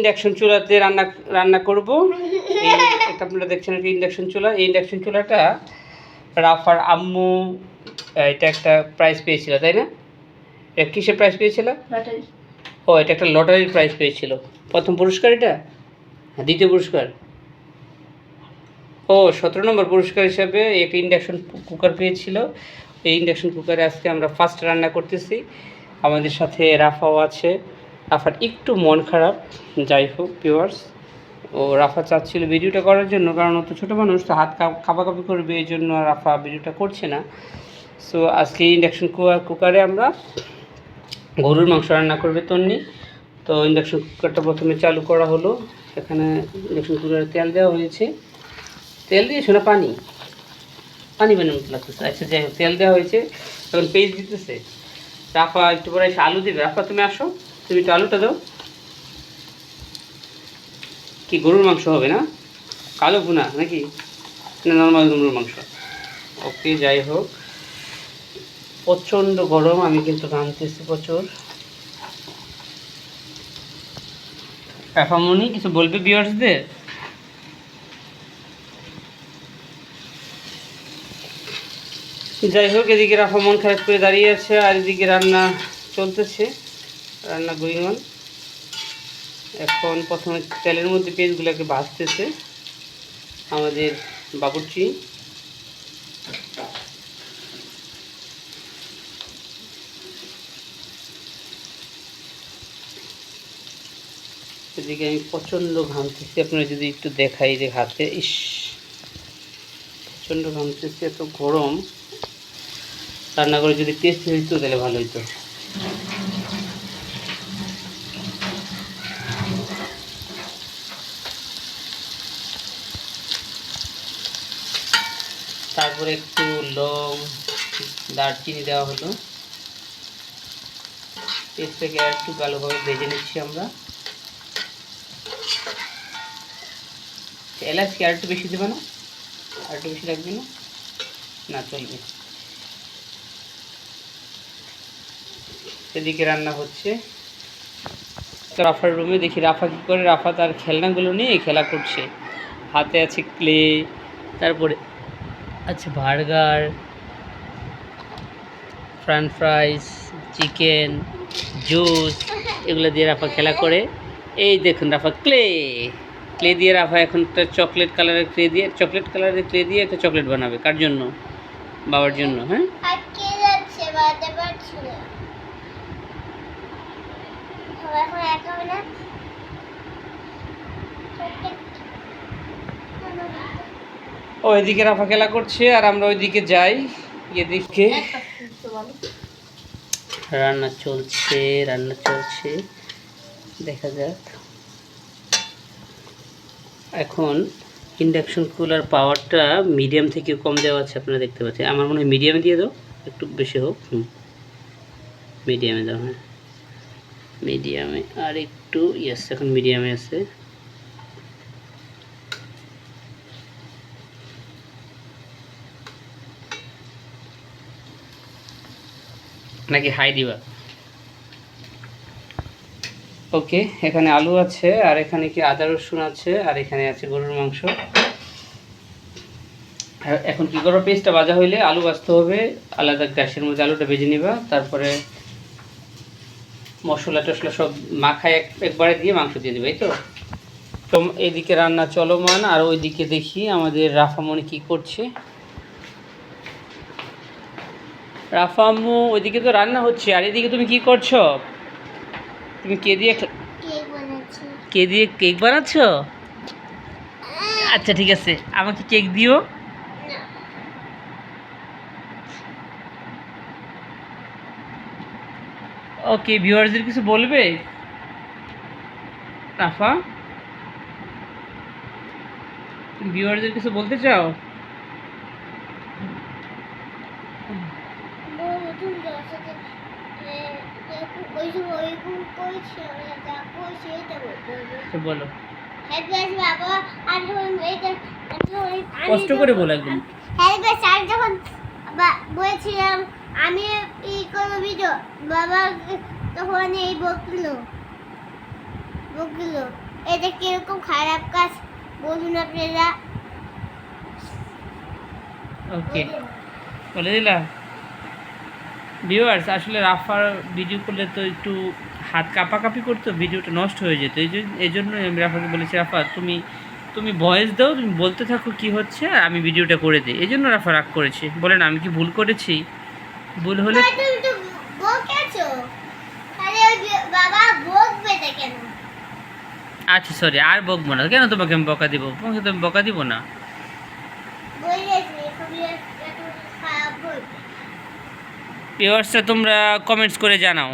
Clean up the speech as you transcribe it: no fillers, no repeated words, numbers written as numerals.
Induction চুলাতে রান্না রান্না করব। এই একটা আপনারা দেখছেন একটা ইন্ডাকশন চুলা। এই ইন্ডাকশন চুলাটা রাফার আম্মু এটা একটা প্রাইজ পেয়েছিল, তাই না? এটা কিসের প্রাইজ পেয়েছিল? লটারি। ও, এটা একটা লটারির প্রাইজ পেয়েছিল। প্রথম পুরস্কার এটা, দ্বিতীয় পুরস্কার, ও 17 নম্বর পুরস্কার হিসাবে একটা ইন্ডাকশন কুকার পেয়েছিল। এই ইন্ডাকশন কুকারে আজকে আমরা ফার্স্ট রান্না করতেছি। আমাদের সাথে রাফাও আছে। রাফার একটু মন খারাপ, যাই হোক ভিউয়ার্স, ও রাফা চাচ্ছিল ভিডিওটা করার জন্য, কারণ ও তো ছোটো মানুষ, তো হাত কাঁপাকাঁপি করবে, এই জন্য রাফা ভিডিওটা করছে না। সো আজকে ইন্ডাকশন কুকারে আমরা গরুর মাংস রান্না করবে তন্নি। তো ইন্ডাকশন কুকারটা প্রথমে চালু করা হলো। এখানে ইন্ডাকশন কুকারে তেল দেওয়া হয়েছে। তেল দিয়েছো না পানি? পানি বানিয়ে মতো লাগতেছে। আচ্ছা, যাই হোক, তেল দেওয়া হয়েছে। এখন পেঁয়াজ দিতেছে। রাফা একটু পরে এসে আলু দিবে। রাফা তুমি আসো, তুমি একটু আলুটা দাও। কি গরুর মাংস হবে না? কালো ভুনা নাকি না নর্মাল গরুর মাংস? ওকে, যাই হোক, প্রচণ্ড গরম, আমি কিন্তু ঘামতেছি প্রচুর। রাফামণি কিছু বলবে ভিউয়ার্সদের? যাই হোক, এদিকে রাফা মন খারাপ করে দাঁড়িয়ে আছে, আর এদিকে রান্না চলতেছে, রান্না গোয়িং অন। এখন প্রথমে তেলের মধ্যে পেঁয়াজগুলোকে ভাজতেছে আমাদের বাবুর্চি। এদিকে আমি প্রচণ্ড ঘামতেছি, আপনারা যদি একটু দেখাই যে হাতে, ইস প্রচণ্ড ঘামতেছি, এত গরম। রান্না করে যদি টেস্ট হইতো তাহলে ভালো হইতো। তারপরে একটু লং দারচিনি দেওয়া হলো। পেঁয়াজটাকে একটু ভালোভাবে ভেজে নিচ্ছি আমরা। এলাচ কি আর একটু বেশি দেবে না? আর একটু বেশি লাগবে না? না, চলবে। এদিকে রান্না হচ্ছে। তো রাফার রুমে দেখি রাফা কী করে। রাফা তার খেলনাগুলো নিয়ে খেলা করছে। হাতে আছে ক্লে, তারপরে আছে burger, French fries, chicken, juice, এগুলো দিয়ে রাফা খেলা করে। এই দেখুন রাফা ক্লে দিয়ে রাফা এখন একটা চকলেট কালারের ক্লে দিয়ে একটা চকলেট বানাবে। কার জন্য? বাবার জন্য। হ্যাঁ, ও এদিকে রাফা খেলা করছে আর আমরা ওইদিকে যাই। এদিকে রান্না চলছে, দেখা যাক। এখন ইন্ডাকশন কুলার পাওয়ারটা মিডিয়াম থেকে কম দেওয়া আছে, আপনারা দেখতে পাচ্ছেন। আমার মনে হয় মিডিয়ামে দিয়ে দাও, একটু বেশি হোক। মিডিয়ামে দাও, হ্যাঁ মিডিয়ামে, আর একটু, ইয়েস, এখন মিডিয়ামে আছে। নাকি হাই দিবা? ওকে, এখানে আলু আছে, আর এখানে কি আদা রসুন আছে, আর এখানে আছে গরুর মাংস। এখন কি করো, পেস্টটা ভাজা হইলে আলু ভাজতে হবে আলাদা গ্যাসের মধ্যে। আলুটা ভেজে নিবা, তারপরে মশলা টশলা সব মাখায় একবারে দিয়ে মাংস দিয়ে দেবে, এই তো। তো এদিকে রান্না চলমান, আর ওইদিকে দেখি আমাদের রাফামণি কি করছে। রাফা আম্মু, ওইদিকে তো রান্না হচ্ছে, আর এদিকে তুমি কি করছো? তুমি কে দিয়ে কেক বানাচ্ছ? আচ্ছা ঠিক আছে, আমাকে কেক দিও। ওকে, ভিউয়ারদের কিছু বলবে? রাফা, তুমি ভিউয়ারদের কিছু বলতে চাও? বলো, কষ্ট করে বলো একদম। যখন বলেছিলাম আমি এই করবো ভিডিও, বাবা তখন এই বকলো এটা কিরকম খারাপ কাজ বলুন আপনারা। ওকে, বলে দিলাম। ভিউয়ার্স, আসলে রাফার ভিডিও করলে তো একটু হাত কাঁপাকাঁপি করতো, ভিডিওটা নষ্ট হয়ে যেত। এই জন্যই আমি রাফাকে বলেছি, রাফা তুমি তুমি ভয়েস দাও, তুমি বলতে থাকো কি হচ্ছে, আর আমি ভিডিওটা করে দিই। এই জন্য রাফা রাগ করেছে। বলেন আমি কি ভুল করেছি? ভুল হলে না, তুমি তো বকেছো। তাহলে ওই বাবা বকবে না কেন? আচ্ছা সরি, আর বকবো না। কেন তোমাকে আমি বকা দিব? তোমাকে তো আমি বকা দিব না। বলেছি তুমি এত খারাপ বলবে। ভিউয়ার্সরা তোমরা কমেন্টস করে জানাও।